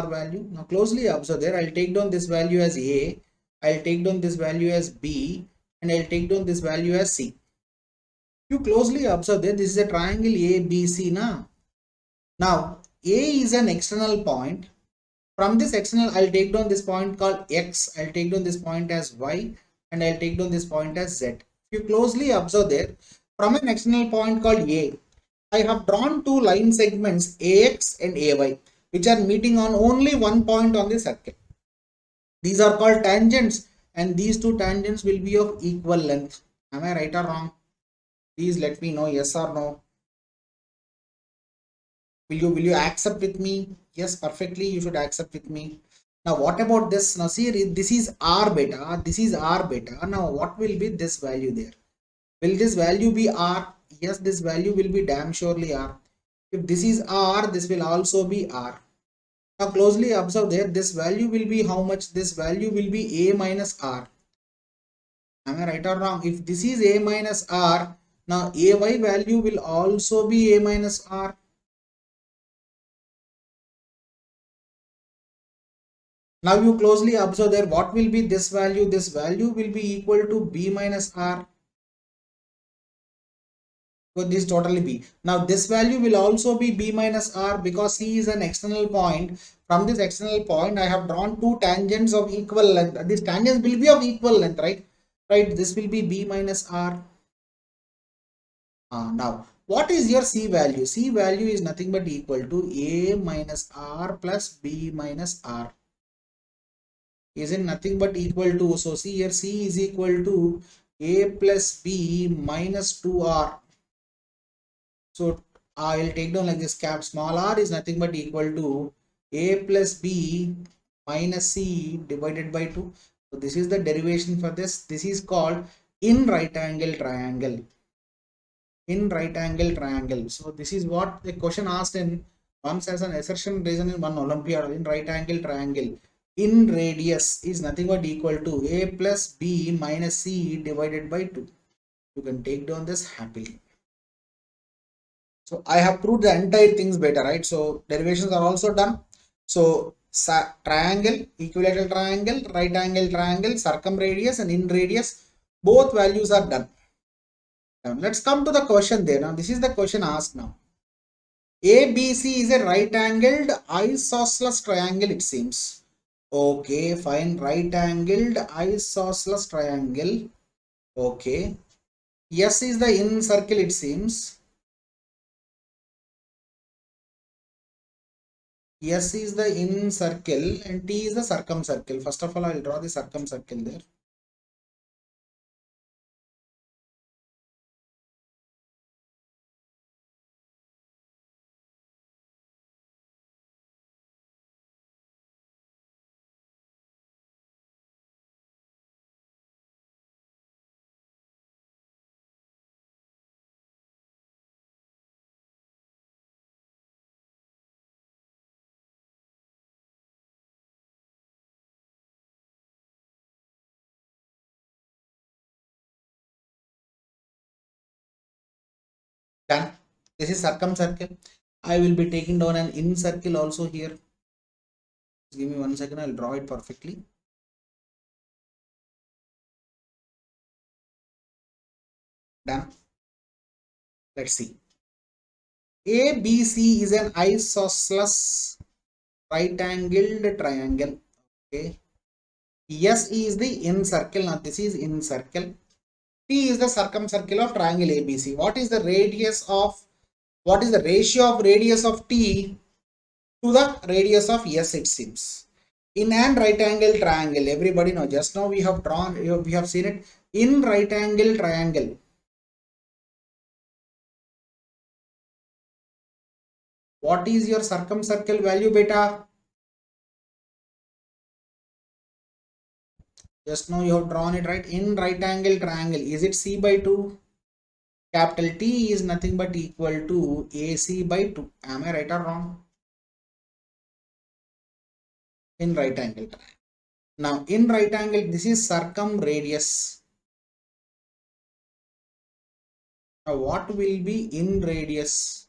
value. Now closely observe there. I'll take down this value as a, I'll take down this value as b, and I'll take down this value as c. You closely observe that this is a triangle ABC now. Now A is an external point. From this external, I'll take down this point called X, I'll take down this point as Y, and I'll take down this point as Z. If you closely observe there, from an external point called A, I have drawn two line segments AX and AY, which are meeting on only one point on the circle. These are called tangents, and these two tangents will be of equal length. Am I right or wrong? Please let me know, yes or no. Will you accept with me? Yes, perfectly, you should accept with me. Now what about this? Now see, this is r beta, this is r beta. Now what will be this value there? Will this value be r? Yes, this value will be damn surely r. If this is r, this will also be r. Now closely observe there, this value will be how much? This value will be a minus r. Am I right or wrong? If this is a minus r, now ay value will also be a minus r. Now you closely observe there, what will be this value? This value will be equal to b minus r. So this totally b. Now this value will also be b minus r because c is an external point. From this external point, I have drawn two tangents of equal length. These tangents will be of equal length, right? Right. This will be b minus r. Now, what is your c value? C value is nothing but equal to a minus r plus b minus r. Isn't nothing but equal to, so see here, c is equal to a plus b minus 2r. So I'll take down like this, cap small r is nothing but equal to a plus b minus c divided by 2. So this is the derivation for this. This is called in right angle triangle. In right angle triangle. So this is what the question asked in once as an assertion reason in one Olympiad. In right angle triangle, in radius is nothing but equal to a plus b minus c divided by 2. You can take down this happily. So I have proved the entire things better, right? So derivations are also done. So triangle, equilateral triangle, right angle triangle, circumradius and in radius, both values are done. Now let's come to the question there. Now this is the question asked now. ABC is a right angled isosceles triangle, it seems. Okay, fine. Right angled isosceles triangle. Okay. S is the in circle, it seems. S is the in circle and T is the circumcircle. First of all, I will draw the circumcircle there. Done. This is circumcircle. I will be taking down an in circle also here. Just give me 1 second. I'll draw it perfectly. Done. Let's see. ABC is an isosceles right angled triangle. Okay. S is the in circle. Now this is in circle. T is the circumcircle of triangle ABC. What is the radius of, what is the ratio of radius of T to the radius of S, it seems. In an right angle triangle, everybody know, just now we have drawn, we have seen it in right angle triangle. What is your circumcircle value, beta? Just now you have drawn it, right? In right angle triangle, is it C by 2? Capital T is nothing but equal to AC by 2. Am I right or wrong? In right angle triangle. Now in right angle, this is circumradius. Now what will be in radius?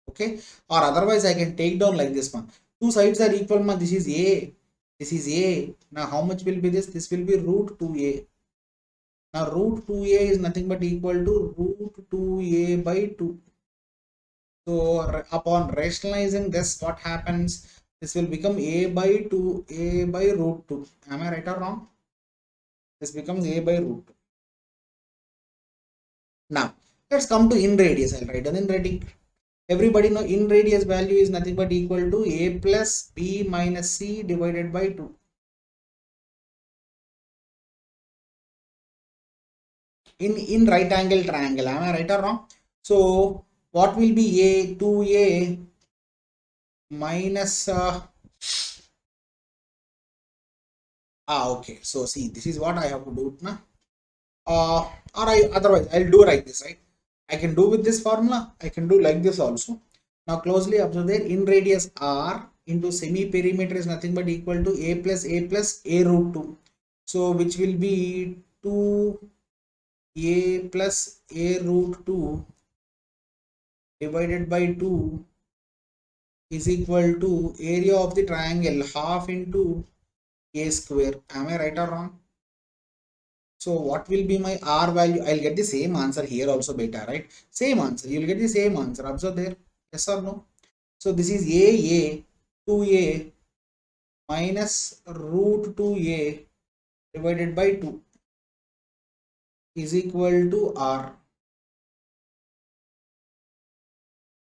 Okay, or otherwise I can take down like this one. Two sides are equal, man. This is A. This is A. Now how much will be this? This will be root 2A. Now root 2A is nothing but equal to root 2A by 2. So upon rationalizing this, what happens? This will become A by 2, A by root 2. Am I right or wrong? This becomes A by root 2. Now let's come to in radius. I'll write down in radius. Everybody know in radius value is nothing but equal to A plus B minus C divided by 2. In right angle triangle, am I right or wrong? So what will be A? 2A minus okay, so see, this is what I have to do now. Or otherwise I'll do like this, right? I can do with this formula, I can do like this also. Now closely observe there, in radius R into semi perimeter is nothing but equal to A plus A root 2. So which will be 2A plus A root 2 divided by 2 is equal to area of the triangle half into A square. Am I right or wrong? So what will be my R value? I'll get the same answer here also, beta, right? Same answer. You'll get the same answer. Observe there. Yes or no? So this is A 2A minus root 2A divided by 2 is equal to R.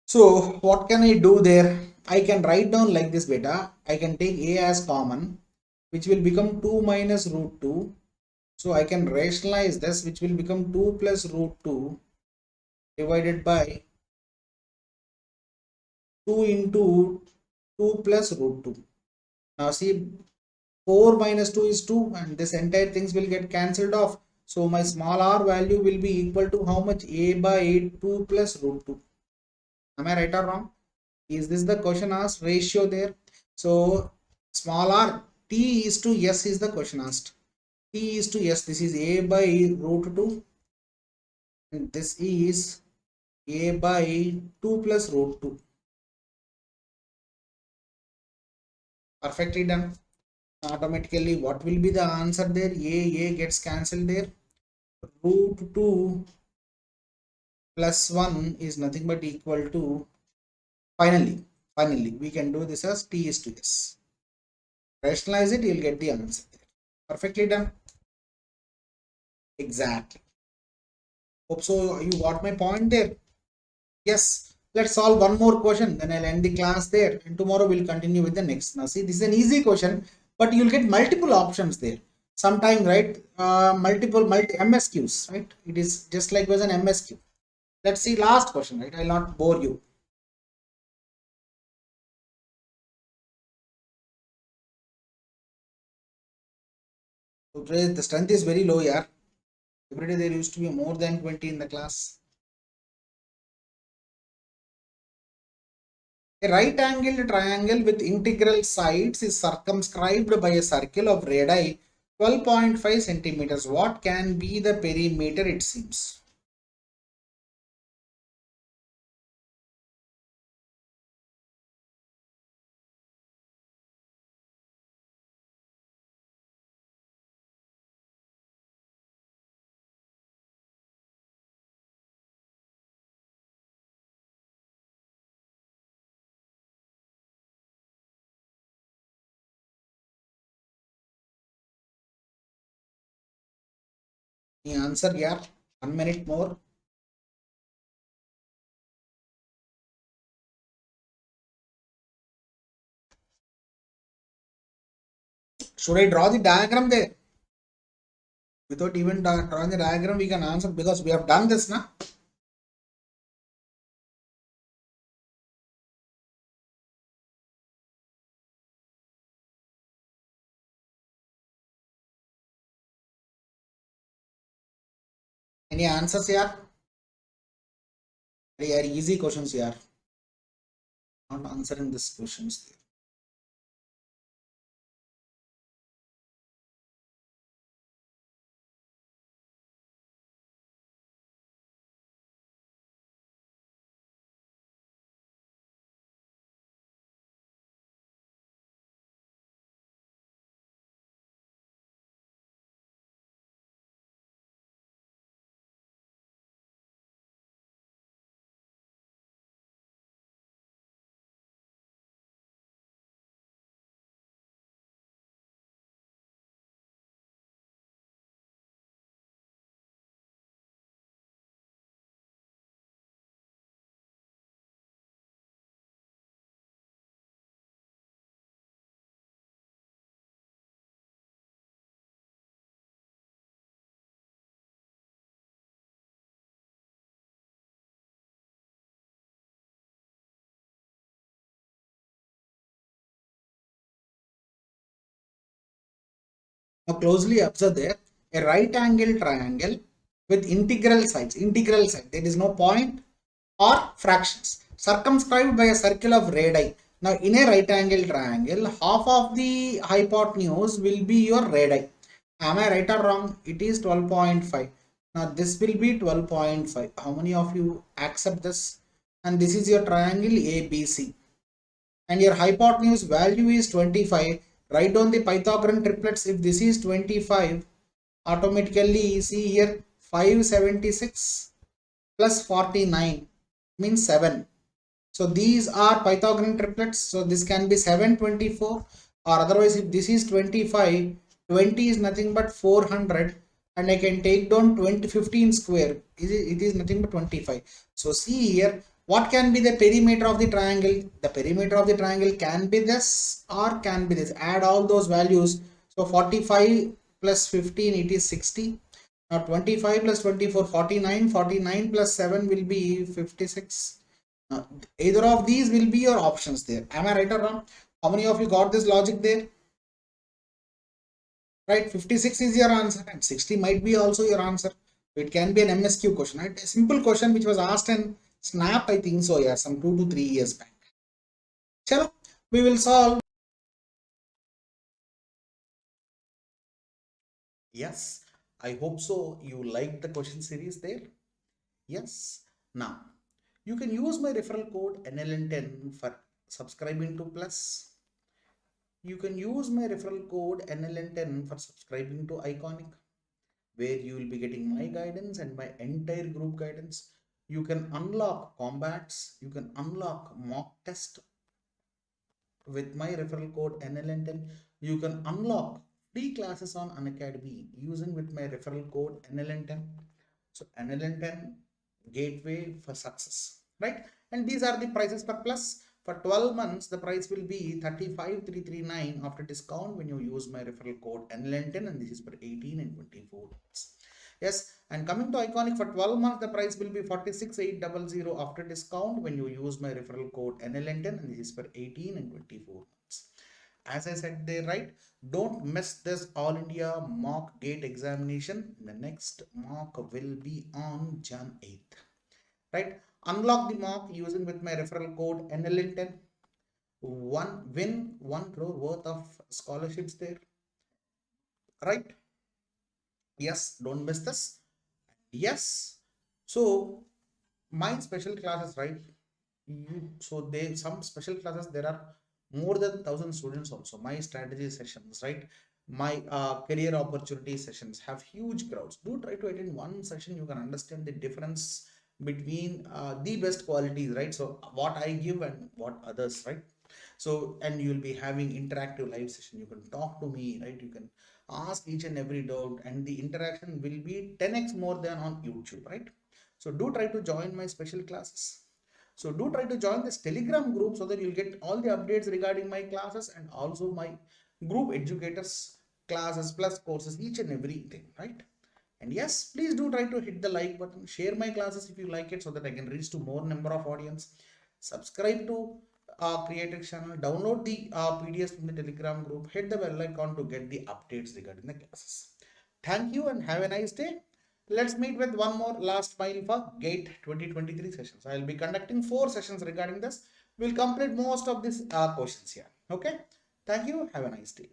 So what can I do there? I can write down like this, beta. I can take A as common, which will become 2 minus root 2. So I can rationalize this, which will become 2 plus root 2 divided by 2 into 2 plus root 2. Now see, 4 minus 2 is 2 and this entire things will get cancelled off. So my small r value will be equal to how much? A by 2 plus root 2. Am I right or wrong? Is this the question asked? Ratio there. So small r, T is to S is the question asked. T is to S. This is A by root 2 and this is A by 2 plus root 2. Perfectly done. Automatically what will be the answer there? A gets cancelled there. Root 2 plus 1 is nothing but equal to, finally we can do this as T is to S. Rationalize it, you'll get the answer there. Perfectly done. Exactly. Hope so you got my point there. Yes, let's solve one more question, then I'll end the class there and tomorrow we'll continue with the next. Now see, this is an easy question, but you'll get multiple options there. Sometime, right? Multi MSQs, right? It is just like was an MSQ. Let's see last question, right? I'll not bore you. So today the strength is very low, yeah. Every day there used to be more than 20 in the class. A right angled triangle with integral sides is circumscribed by a circle of radii 12.5 centimeters. What can be the perimeter, it seems? The answer, yeah. 1 minute more. Should I draw the diagram there? Without even drawing the diagram, we can answer because we have done this now. Any answers here? They are easy questions here. Not answering these questions. Now closely observe there, a right angle triangle with integral side, there is no point or fractions, circumscribed by a circle of radii. Now in a right angle triangle, half of the hypotenuse will be your radii. Am I right or wrong? It is 12.5. Now this will be 12.5. How many of you accept this? And this is your triangle ABC. And your hypotenuse value is 25. Write down the Pythagorean triplets. If this is 25, automatically see here 576 plus 49 means 7. So these are Pythagorean triplets. So this can be 724, or otherwise if this is 25, 20 is nothing but 400, and I can take down 15 square. It is nothing but 25. So see here, what can be the perimeter of the triangle? The perimeter of the triangle can be this or can be this. Add all those values. So 45 plus 15, it is 60. Now 25 plus 24, 49. 49 plus 7 will be 56. Either of these will be your options there. Am I right or wrong? How many of you got this logic there? Right, 56 is your answer and 60 might be also your answer. It can be an MSQ question, right? A simple question which was asked and snapped, I think so, yeah, some 2 to 3 years back. Chalo, we will solve. Yes, I hope so. You liked the question series there. Yes. Now, you can use my referral code NLN10 for subscribing to Plus. You can use my referral code NLN10 for subscribing to Iconic, where you will be getting my guidance and my entire group guidance. You can unlock combats, you can unlock mock test with my referral code NLN10. You can unlock free classes on Unacademy using with my referral code NLN10. So NLN10 gateway for success, right? And these are the prices per plus. For 12 months, the price will be 35,339 after discount when you use my referral code NLN10, and this is for 18 and 24 months. Yes, and coming to Iconic, for 12 months, the price will be 46,800 after discount when you use my referral code NLN10, and this is for 18 and 24 months. As I said there, right, don't miss this All India mock GATE examination. The next mock will be on Jan 8th, right? Unlock the mock using with my referral code NLN10. Win 1 crore worth of scholarships there, right? Yes, don't miss this. Yes, so my special classes, right? So they, some special classes, there are more than 1,000 students also. My strategy sessions, right? My career opportunity sessions have huge crowds. Do try to attend one session. You can understand the difference between the best qualities, right? So what I give and what others, right? So, and you will be having interactive live session. You can talk to me, right? You can ask each and every doubt, and the interaction will be 10x more than on YouTube, right? So do try to join my special classes. So do try to join this Telegram group so that you'll get all the updates regarding my classes and also my group educators classes plus courses, each and everything, right? And yes, please do try to hit the like button, share my classes if you like it so that I can reach to more number of audience. Subscribe to Kreatryx channel, download the PDFs from the Telegram group, hit the bell icon to get the updates regarding the classes. Thank you and have a nice day. Let's meet with one more last mile for GATE 2023 sessions. I will be conducting 4 sessions regarding this. We'll complete most of these questions here. Okay. Thank you. Have a nice day.